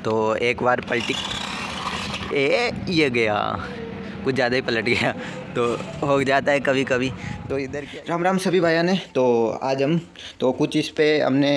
तो एक बार पलटी ये गया, कुछ ज़्यादा ही पलट गया, तो हो जाता है कभी कभी। तो इधर क्या, राम राम सभी भाइयों ने। तो आज हम तो कुछ इस पे हमने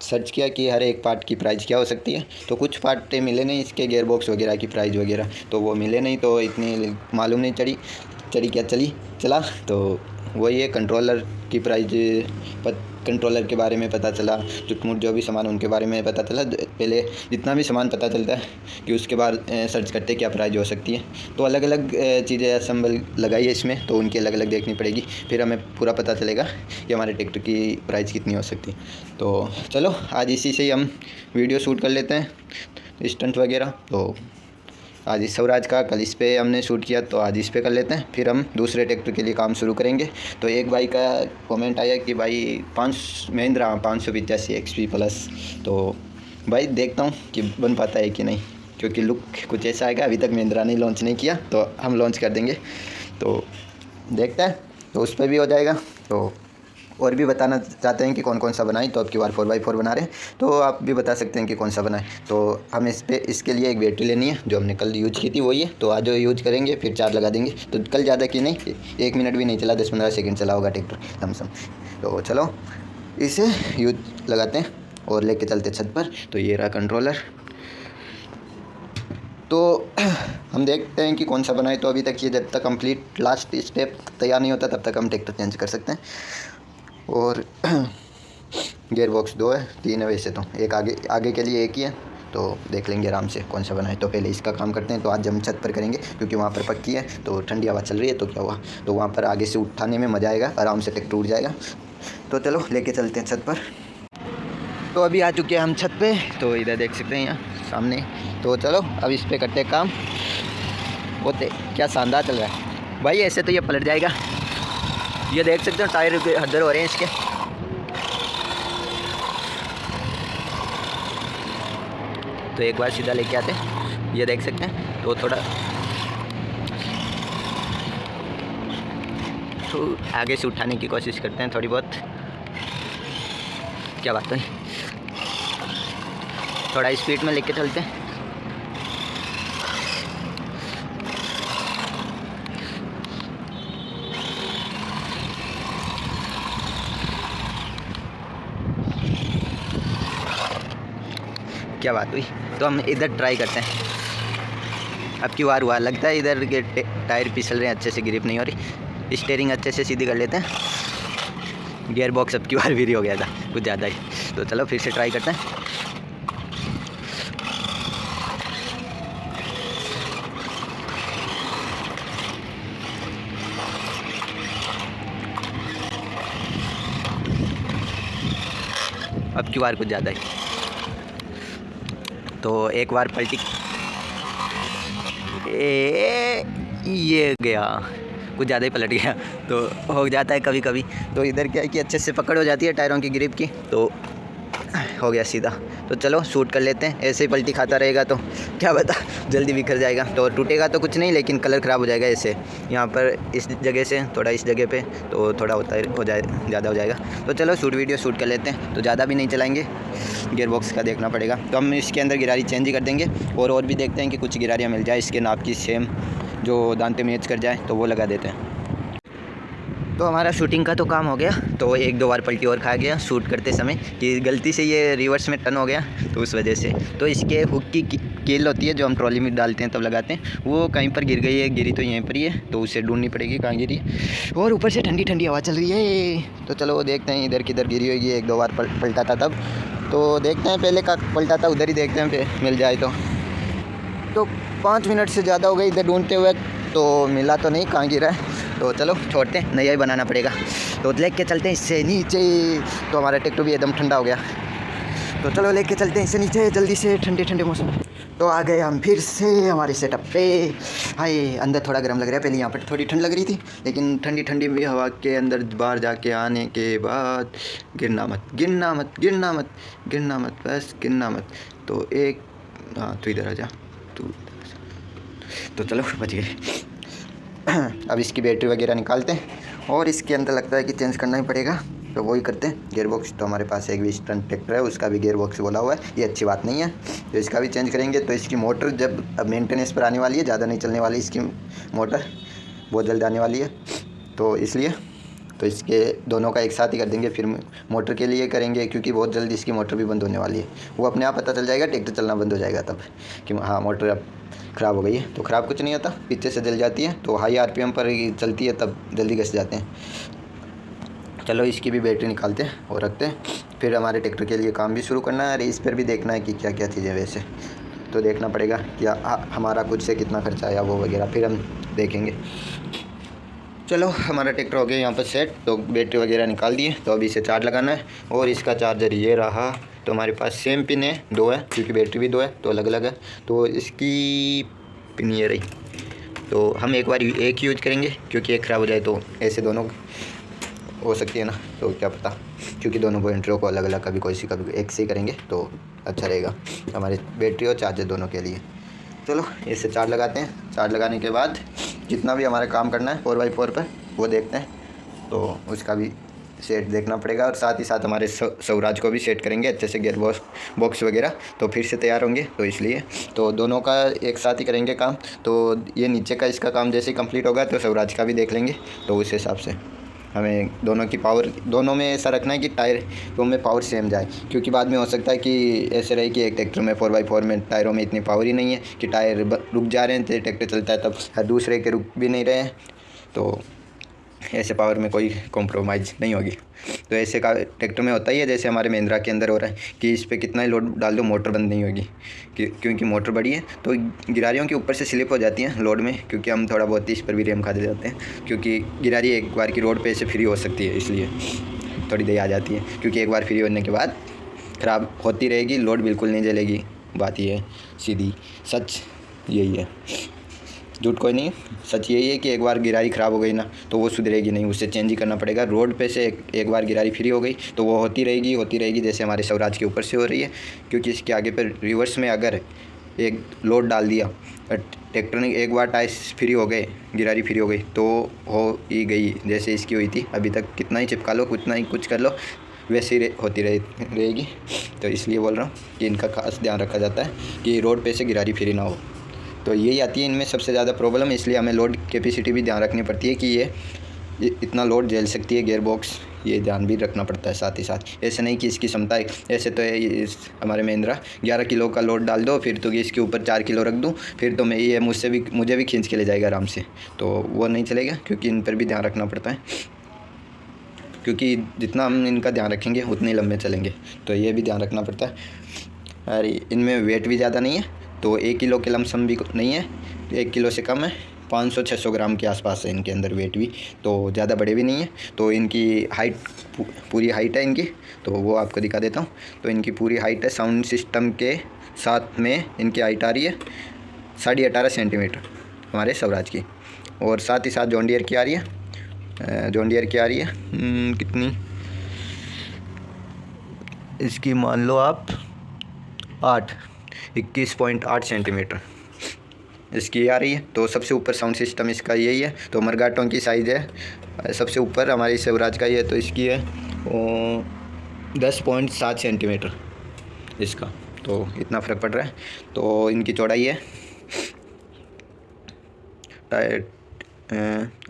सर्च किया कि हर एक पार्ट की प्राइस क्या हो सकती है। तो कुछ पार्ट मिले नहीं इसके, गेयर बॉक्स वगैरह की प्राइस वगैरह तो वो मिले नहीं, तो इतनी मालूम नहीं चला। तो वही है कंट्रोलर की प्राइस, कंट्रोलर के बारे में पता चला, चुटमुट जो भी सामान उनके बारे में पता चला। पहले जितना भी सामान पता चलता है कि उसके बाद सर्च करते क्या प्राइस हो सकती है। तो अलग अलग चीज़ें असम्बल लगाई है इसमें, तो उनकी अलग अलग देखनी पड़ेगी, फिर हमें पूरा पता चलेगा कि हमारे ट्रैक्टर की प्राइस कितनी हो सकती है। तो चलो आज इसी से ही हम वीडियो शूट कर लेते हैं, स्टंट वगैरह। तो आज इस स्वराज का, कल इस पे हमने शूट किया, तो आज इस पे कर लेते हैं, फिर हम दूसरे ट्रैक्टर के लिए काम शुरू करेंगे। तो एक भाई का कमेंट आया कि भाई महिंद्रा 585 XP प्लस। तो भाई देखता हूँ कि बन पाता है कि नहीं, क्योंकि लुक कुछ ऐसा आएगा। अभी तक महिंद्रा ने लॉन्च नहीं किया, तो हम लॉन्च कर देंगे। तो देखते हैं, तो उस पर भी हो जाएगा। तो और भी बताना चाहते हैं कि कौन कौन सा बनाएं, तो अब की बार 4x4 बना रहे हैं, तो आप भी बता सकते हैं कि कौन सा बनाएं। तो हम इसके लिए एक बैटरी लेनी है, जो हमने कल यूज की थी वही है। तो आज जो यूज करेंगे फिर चार्ज लगा देंगे। तो कल ज़्यादा की नहीं, 1 मिनट भी नहीं चला, 10-15 सेकंड चला होगा ट्रैक्टर लमसम। तो चलो इसे यूज लगाते हैं और लेके चलते छत पर। तो ये रहा कंट्रोलर। तो हम देखते हैं कि कौन सा बनाए। तो अभी तक ये जब तक कंप्लीट लास्ट स्टेप तैयार नहीं होता तब तक हम ट्रैक्टर चेंज कर सकते हैं। और गियर बॉक्स 2 है, 3 है वैसे तो, एक आगे के लिए एक ही है। तो देख लेंगे आराम से कौन सा बनाए। तो पहले इसका काम करते हैं। तो आज हम छत पर करेंगे, क्योंकि वहाँ पर पक्की है, तो ठंडी हवा चल रही है। तो क्या हुआ, तो वहाँ पर आगे से उठाने में मज़ा आएगा, आराम से ट्रैक्टर उठ जाएगा। तो चलो लेके चलते हैं छत पर। तो अभी आ चुके हैं हम छत पे। तो इधर देख सकते हैं यहाँ सामने। तो चलो अब इस पर करते हैं काम। वो क्या शानदार चल रहा है भाई, ऐसे तो ये पलट जाएगा। ये देख सकते हो टायर हदर हो रहे हैं इसके। तो एक बार सीधा लेके आते हैं, ये देख सकते हैं। तो थोड़ा तो आगे से उठाने की कोशिश करते हैं थोड़ी बहुत। क्या बात है, थोड़ा स्पीड में लेके चलते हैं। क्या बात हुई। तो हम इधर ट्राई करते हैं। अब की बार हुआ, लगता है इधर के टायर फिसल रहे हैं, अच्छे से ग्रिप नहीं हो रही। स्टीयरिंग अच्छे से सीधी कर लेते हैं। गियर बॉक्स अब की बार भी हो गया था कुछ ज़्यादा ही। तो चलो फिर से ट्राई करते हैं। अब की बार कुछ ज़्यादा ही। तो एक बार पलटी ये गया, कुछ ज़्यादा ही पलट गया, तो हो जाता है कभी कभी। तो इधर क्या है कि अच्छे से पकड़ हो जाती है टायरों की ग्रिप की, तो हो गया सीधा। तो चलो शूट कर लेते हैं। ऐसे ही पलटी खाता रहेगा तो क्या पता जल्दी बिखर जाएगा। तो टूटेगा तो कुछ नहीं, लेकिन कलर ख़राब हो जाएगा। ऐसे यहाँ पर इस जगह से थोड़ा इस जगह पे, तो थोड़ा ज़्यादा हो जाएगा। तो चलो वीडियो शूट कर लेते हैं। तो ज़्यादा भी नहीं चलाएंगे, गियर बॉक्स का देखना पड़ेगा। तो हम इसके अंदर गिरारी चेंज ही कर देंगे, और भी देखते हैं कि कुछ गिरारियाँ मिल जाए इसके नाप की सेम, जो दांते मैच कर जाए, तो वो लगा देते हैं। तो हमारा शूटिंग का तो काम हो गया। तो 1-2 बार पलटी और खा गया शूट करते समय, कि गलती से ये रिवर्स में टर्न हो गया, तो उस वजह से। तो इसके हुक की कील होती है, जो हम ट्रॉली में डालते हैं तब लगाते हैं, वो कहीं पर गिर गई है। गिरी तो यहीं पर ही है, तो उसे ढूंढनी पड़ेगी कहाँ गिरी है। और ऊपर से ठंडी ठंडी हवा चल रही है। तो चलो वो देखते हैं इधर किधर गिरी होगी। 1-2 बार पलटा था तब, तो देखते हैं पहले का पलटा था उधर ही, देखते हैं मिल जाए तो 5 मिनट से ज़्यादा हो गए इधर ढूंढते हुए, तो मिला तो नहीं, कहाँ गिरा है। तो चलो छोड़ते हैं, नया ही बनाना पड़ेगा। तो लेके चलते हैं इससे नीचे। तो हमारा ट्रैक्टर भी एकदम ठंडा हो गया। तो चलो लेके चलते हैं इससे नीचे जल्दी से, ठंडे ठंडे मौसम। तो आ गए हम फिर से हमारे सेटअप पे। हाय, अंदर थोड़ा गर्म लग रहा है, पहले यहाँ पर थोड़ी ठंड लग रही थी, लेकिन ठंडी ठंडी भी हवा के अंदर बाहर जाके आने के बाद गिरना मत गिरना मत गिरना मत गिरना मत, बस गिरना मत। तो एक तू इधर आ जा, तो चलो बच गए। अब इसकी बैटरी वगैरह निकालते हैं, और इसके अंदर लगता है कि चेंज करना ही पड़ेगा। तो वही करते हैं। गियर बॉक्स तो हमारे पास एक भी स्टंट ट्रैक्टर है, उसका भी गियर बॉक्स बोला हुआ है, ये अच्छी बात नहीं है, तो इसका भी चेंज करेंगे। तो इसकी मोटर जब अब मेंटेनेंस पर आने वाली है, ज़्यादा नहीं चलने वाली इसकी मोटर, बहुत जल्द आने वाली है, तो इसलिए तो इसके दोनों का एक साथ ही कर देंगे। फिर मोटर के लिए करेंगे, क्योंकि बहुत जल्दी इसकी मोटर भी बंद होने वाली है। वो अपने आप पता चल जाएगा, ट्रैक्टर चलना बंद हो जाएगा तब कि हाँ मोटर अब ख़राब हो गई है। तो ख़राब कुछ नहीं होता, पीछे से जल जाती है, तो हाई आरपीएम पर चलती है तब जल्दी घस जाते हैं। चलो इसकी भी बैटरी निकालते हैं और रखते हैं। फिर हमारे ट्रैक्टर के लिए काम भी शुरू करना है, रेस पर भी देखना है कि क्या क्या चीज़ें, वैसे तो देखना पड़ेगा कि हमारा खुद से कितना खर्चा आया वो वगैरह, फिर हम देखेंगे। चलो हमारा ट्रैक्टर हो गया यहाँ पर सेट, तो बैटरी वगैरह निकाल दिए, तो अभी इसे चार्ज लगाना है। और इसका चार्जर ये रहा, तो हमारे पास सेम पिन है, 2 है, क्योंकि बैटरी भी 2 है तो अलग अलग है। तो इसकी पिन ये रही, तो हम एक बार एक यूज करेंगे, क्योंकि एक ख़राब हो जाए तो ऐसे दोनों हो सकती है ना, तो क्या पता, क्योंकि दोनों पॉइंटरों को अलग अलग कभी कोई सी कभी एक से ही करेंगे तो अच्छा रहेगा हमारे बैटरी और चार्जर दोनों के लिए। चलो इसे चार्ज लगाते हैं। चार्ज लगाने के बाद जितना भी हमारा काम करना है 4x4 पर वो देखते हैं, तो उसका भी सेट देखना पड़ेगा। और साथ ही साथ हमारे स्वराज को भी सेट करेंगे अच्छे से, गियर बॉक्स वगैरह, तो फिर से तैयार होंगे, तो इसलिए तो दोनों का एक साथ ही करेंगे काम। तो ये नीचे का इसका काम जैसे ही कंप्लीट होगा तो स्वराज का भी देख लेंगे, तो उस हिसाब से हमें दोनों की पावर, दोनों में ऐसा रखना है कि टायरों में पावर सेम जाए, क्योंकि बाद में हो सकता है कि ऐसे रहे कि एक ट्रैक्टर में 4x4 में टायरों में इतनी पावर ही नहीं है कि टायर रुक जा रहे हैं, तो ट्रैक्टर चलता है तब दूसरे के रुक भी नहीं रहे हैं, तो ऐसे पावर में कोई कॉम्प्रोमाइज़ नहीं होगी। तो ऐसे का ट्रैक्टर में होता ही है, जैसे हमारे महिंद्रा के अंदर हो रहा है कि इस पर कितना ही लोड डाल दो मोटर बंद नहीं होगी, क्योंकि मोटर बड़ी है, तो गिरारियों के ऊपर से स्लिप हो जाती हैं लोड में, क्योंकि हम थोड़ा बहुत इस पर भी रेम खा दे जाते हैं, क्योंकि गिरारी एक बार की रोड पे से फ्री हो सकती है, इसलिए थोड़ी देर आ जाती है, क्योंकि एक बार फ्री होने के बाद ख़राब होती रहेगी, लोड बिल्कुल नहीं जलेगी। बात ये है, सीधी सच यही है, झूठ कोई नहीं, सच यही है कि एक बार गिरारी ख़राब हो गई ना तो वो सुधरेगी नहीं, उसे चेंज ही करना पड़ेगा। रोड पे से एक बार गिरारी फ्री हो गई तो वो होती रहेगी, जैसे हमारे स्वराज के ऊपर से हो रही है, क्योंकि इसके आगे पर रिवर्स में अगर एक लोड डाल दिया, ट्रैक्टर ने एक बार टायर फ्री हो गए, गिरारी फ्री हो गई तो हो ही गई, जैसे इसकी हुई थी। अभी तक कितना ही चिपका लो, कितना ही कुछ कर लो, वैसे ही होती रहेगी। तो इसलिए बोल रहा हूँ कि इनका खास ध्यान रखा जाता है कि रोड पे से गिरारी फ्री ना हो, तो यही आती है इनमें सबसे ज़्यादा प्रॉब्लम। इसलिए हमें लोड कैपेसिटी भी ध्यान रखनी पड़ती है कि ये इतना लोड झेल सकती है गियर बॉक्स, ये ध्यान भी रखना पड़ता है साथ ही साथ। ऐसे नहीं कि इसकी क्षमता है, ऐसे तो हमारे महिंद्रा 11 किलो का लोड डाल दो, फिर तो इसके ऊपर 4 किलो रख दूँ, फिर तो मैं ये मुझे भी खींच के ले जाएगा आराम से, तो वो नहीं चलेगा, क्योंकि इन पर भी ध्यान रखना पड़ता है, क्योंकि जितना हम इनका ध्यान रखेंगे उतने लंबे चलेंगे, तो ये भी ध्यान रखना पड़ता है। अरे इनमें वेट भी ज़्यादा नहीं है, तो 1 किलो के लमसम भी नहीं है, 1 किलो से कम है, 500-600 ग्राम के आसपास है इनके अंदर वेट भी, तो ज़्यादा बड़े भी नहीं है। तो इनकी हाइट पूरी हाइट है इनकी, तो वो आपको दिखा देता हूँ। तो इनकी पूरी हाइट है, साउंड सिस्टम के साथ में इनकी हाइट आ रही है 18.5 सेंटीमीटर हमारे स्वराज की, और साथ ही साथ जॉन डियर की आ रही है, कितनी इसकी मान लो आप 21.8 सेंटीमीटर इसकी आ रही है। तो सबसे ऊपर साउंड सिस्टम इसका यही है। तो मरगाटों की साइज़ है सबसे ऊपर हमारी स्वराज का ही है, तो इसकी है 10.7 सेंटीमीटर इसका, तो इतना फ़र्क पड़ रहा है। तो इनकी चौड़ाई है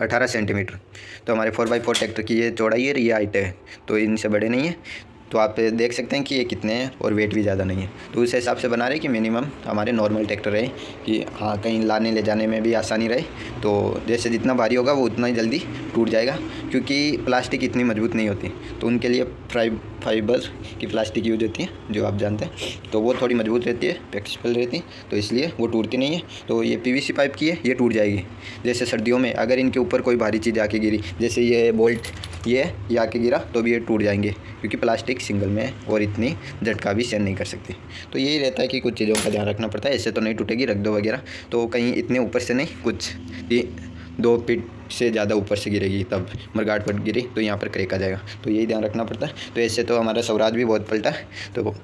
18 सेंटीमीटर, तो हमारे 4x4 ट्रैक्टर की ये चौड़ाई है, ये हाइट है, तो इनसे बड़े नहीं है। तो आप देख सकते हैं कि ये कितने हैं और वेट भी ज़्यादा नहीं है, तो उस हिसाब से बना रहे कि मिनिमम हमारे नॉर्मल ट्रैक्टर रहे कि हाँ कहीं लाने ले जाने में भी आसानी रहे। तो जैसे जितना भारी होगा वो उतना ही जल्दी टूट जाएगा, क्योंकि प्लास्टिक इतनी मजबूत नहीं होती, तो उनके लिए फाइबर की प्लास्टिक यूज होती है जो आप जानते हैं, तो वो थोड़ी मजबूत रहती है, फ्लेक्सिबल रहती है, तो इसलिए वो टूटती नहीं है। तो ये PVC पाइप की है, ये टूट जाएगी। जैसे सर्दियों में अगर इनके ऊपर कोई भारी चीज़ आके गिरी, जैसे ये बोल्ट ये आके गिरा, तो भी ये टूट जाएंगे, क्योंकि प्लास्टिक सिंगल में है और इतनी झटका भी सहन नहीं कर सकती। तो यही रहता है कि कुछ चीज़ों का ध्यान रखना पड़ता है, ऐसे तो नहीं टूटेगी, रख दो वगैरह, तो कहीं इतने ऊपर से नहीं, कुछ 2 फीट से ज़्यादा ऊपर से गिरेगी, तब मरगाट पर गिरी तो यहाँ पर क्रैक आ जाएगा, तो यही ध्यान रखना पड़ता है। तो ऐसे तो हमारा स्वराज भी बहुत पलटा है, तो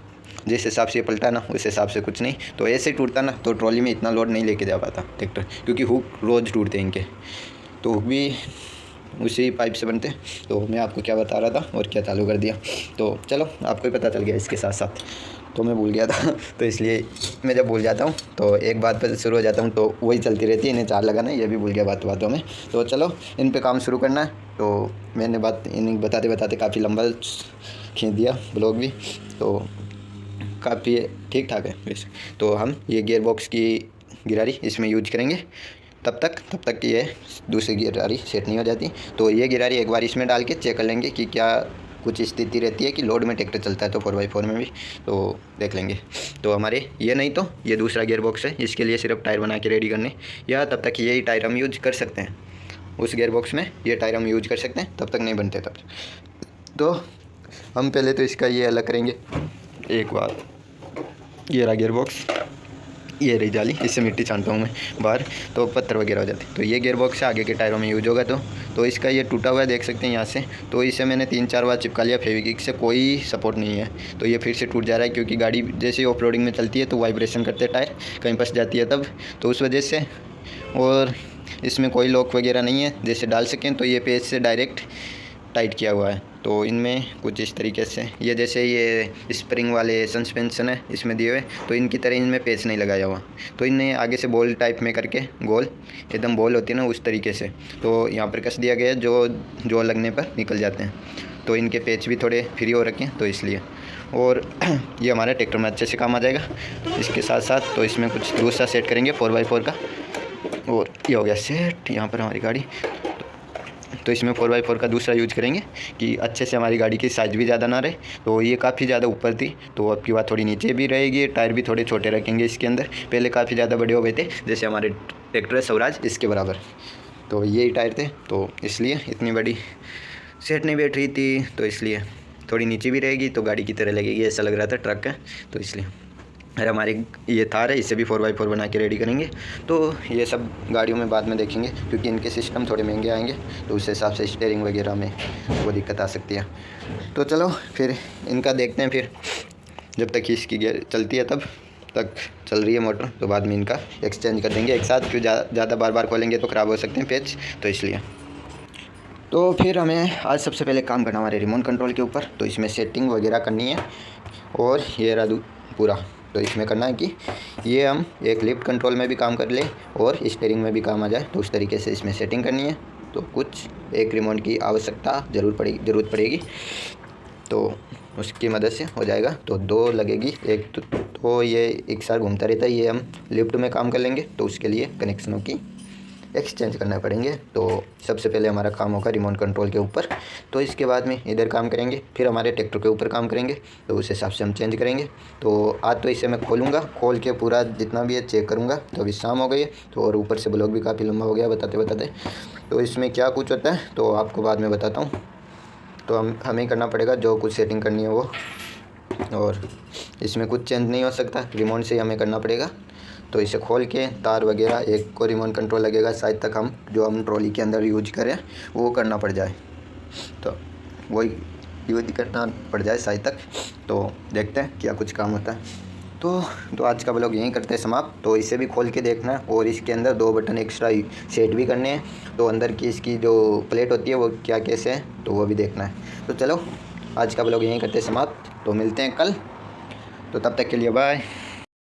जिस हिसाब से ये पलटा ना उस हिसाब से कुछ नहीं, तो ऐसे टूटता ना तो ट्रॉली में इतना लोड नहीं लेके जा पाता ट्रैक्टर, क्योंकि हुक रोज़ टूटते हैं इनके, तो हुक भी उसी पाइप से बनते हैं। तो मैं आपको क्या बता रहा था और क्या चालू कर दिया, तो चलो आपको ही पता चल गया इसके साथ साथ। तो मैं भूल गया था तो इसलिए मैं जब भूल जाता हूँ तो एक बात पर शुरू हो जाता हूँ तो वही चलती रहती है। इन्हें चार लगाना ये भी भूल गया बातों में। तो चलो इन पे काम शुरू करना है। तो मैंने बात इन्हें बताते बताते काफ़ी लंबा खींच दिया ब्लॉग भी, तो काफ़ी ठीक ठाक है वैसे। तो हम ये गियर बॉक्स की गिरारी इसमें यूज करेंगे तब तक ये दूसरी गिरारी सेट नहीं हो जाती। तो ये गिरारी एक बार इसमें डाल के चेक कर लेंगे कि क्या कुछ स्थिति रहती है कि लोड में ट्रैक्टर चलता है तो 4x4 में भी, तो देख लेंगे। तो हमारे ये नहीं तो ये दूसरा गियर बॉक्स है, इसके लिए सिर्फ टायर बना के रेडी करने, या तब तक यही टायर हम यूज कर सकते हैं। उस गियर बॉक्स में ये टायर हम यूज कर सकते हैं, तब तक नहीं बनते तब तक। तो हम पहले तो इसका ये अलग करेंगे। एक बार ये रहा गियर बॉक्स, ये रही जाली, इससे मिट्टी छानता हूँ मैं बाहर तो पत्थर वगैरह हो जाते। तो ये गियर बॉक्स आगे के टायरों में यूज होगा। तो इसका ये टूटा हुआ है, देख सकते हैं यहाँ से। तो इसे मैंने 3-4 बार चिपका लिया फेविक्विक से, कोई सपोर्ट नहीं है। तो ये फिर से टूट जा रहा है क्योंकि गाड़ी जैसे ऑफ रोडिंग में चलती है तो वाइब्रेशन करते हैं टायर, कहीं फंस जाती है तब, तो उस वजह से। और इसमें कोई लॉक वगैरह नहीं है जैसे डाल सकें, तो ये पेज से डायरेक्ट टाइट किया हुआ है। तो इनमें कुछ इस तरीके से ये जैसे ये स्प्रिंग वाले सस्पेंशन है इसमें दिए हुए, तो इनकी तरह इनमें पेच नहीं लगाया हुआ। तो इन्हें आगे से बॉल टाइप में करके गोल एकदम बॉल होती है ना उस तरीके से, तो यहाँ पर कस दिया गया है जो लगने पर निकल जाते हैं। तो इनके पेच भी थोड़े फ्री हो रखे हैं तो इसलिए। और ये हमारे ट्रैक्टर में अच्छे से काम आ जाएगा। इसके साथ साथ तो इसमें कुछ दूसरा सेट करेंगे 4x4 का, और ये हो गया सेट यहाँ पर हमारी गाड़ी। तो इसमें 4x4 का दूसरा यूज करेंगे कि अच्छे से हमारी गाड़ी की साइज़ भी ज़्यादा ना रहे। तो ये काफ़ी ज़्यादा ऊपर थी तो अब की बात थोड़ी नीचे भी रहेगी। टायर भी थोड़े छोटे रखेंगे इसके अंदर, पहले काफ़ी ज़्यादा बड़े हो गए थे जैसे हमारे ट्रैक्टर है स्वराज इसके बराबर। तो यही टायर थे तो इसलिए इतनी बड़ी सेट नहीं बैठ रही थी, तो इसलिए थोड़ी नीचे भी रहेगी तो गाड़ी की तरह लगेगी, ऐसा लग रहा था ट्रक है। तो इसलिए अरे हमारी ये थार है, इसे भी 4x4 बना के रेडी करेंगे। तो ये सब गाड़ियों में बाद में देखेंगे क्योंकि इनके सिस्टम थोड़े महंगे आएंगे, तो उस हिसाब से स्टीयरिंग वगैरह में वो दिक्कत आ सकती है। तो चलो फिर इनका देखते हैं, फिर जब तक इसकी गियर चलती है तब तक चल रही है मोटर, तो बाद में इनका एक्सचेंज कर देंगे एक साथ, क्यों ज़्यादा बार बार खोलेंगे तो ख़राब हो सकते हैं पेच, तो इसलिए। तो फिर हमें आज सबसे पहले काम करना हमारे रिमोट कंट्रोल के ऊपर। तो इसमें सेटिंग वगैरह करनी है, और ये रहा पूरा। तो इसमें करना है कि ये हम एक लिफ्ट कंट्रोल में भी काम कर ले और स्टीयरिंग में भी काम आ जाए, तो उस तरीके से इसमें सेटिंग करनी है। तो कुछ एक रिमोट की आवश्यकता ज़रूरत पड़ेगी, तो उसकी मदद से हो जाएगा। तो 2 लगेगी, एक तो ये एक साथ घूमता रहता है, ये हम लिफ्ट में काम कर लेंगे, तो उसके लिए कनेक्शनों की एक्सचेंज करना पड़ेंगे। तो सबसे पहले हमारा काम होगा रिमोट कंट्रोल के ऊपर, तो इसके बाद में इधर काम करेंगे, फिर हमारे ट्रैक्टर के ऊपर काम करेंगे, तो उस हिसाब से हम चेंज करेंगे। तो आज तो इसे मैं खोलूँगा, खोल के पूरा जितना भी है चेक करूँगा। तो अभी शाम हो गई है, तो और ऊपर से ब्लॉग भी काफ़ी लंबा हो गया बताते बताते। तो इसमें क्या कुछ होता है तो आपको बाद में बताता हूँ। तो हमें करना पड़ेगा जो कुछ सेटिंग करनी है वो, और इसमें कुछ चेंज नहीं हो सकता, रिमोट से ही हमें करना पड़ेगा। तो इसे खोल के तार वगैरह एक को रिमोट कंट्रोल लगेगा, शायद तक हम ट्रॉली के अंदर यूज करें वो करना पड़ जाए, तो वही यूज करना पड़ जाए शायद तक। तो देखते हैं क्या कुछ काम होता है। तो आज का ब्लॉग यहीं करते हैं समाप्त। तो इसे भी खोल के देखना है, और इसके अंदर 2 बटन एक्स्ट्रा सेट भी करने हैं, तो अंदर की इसकी जो प्लेट होती है वो क्या कैसे है तो वो भी देखना है। तो चलो आज का ब्लॉग यहीं करते हैं समाप्त, तो मिलते हैं कल, तो तब तक के लिए बाय।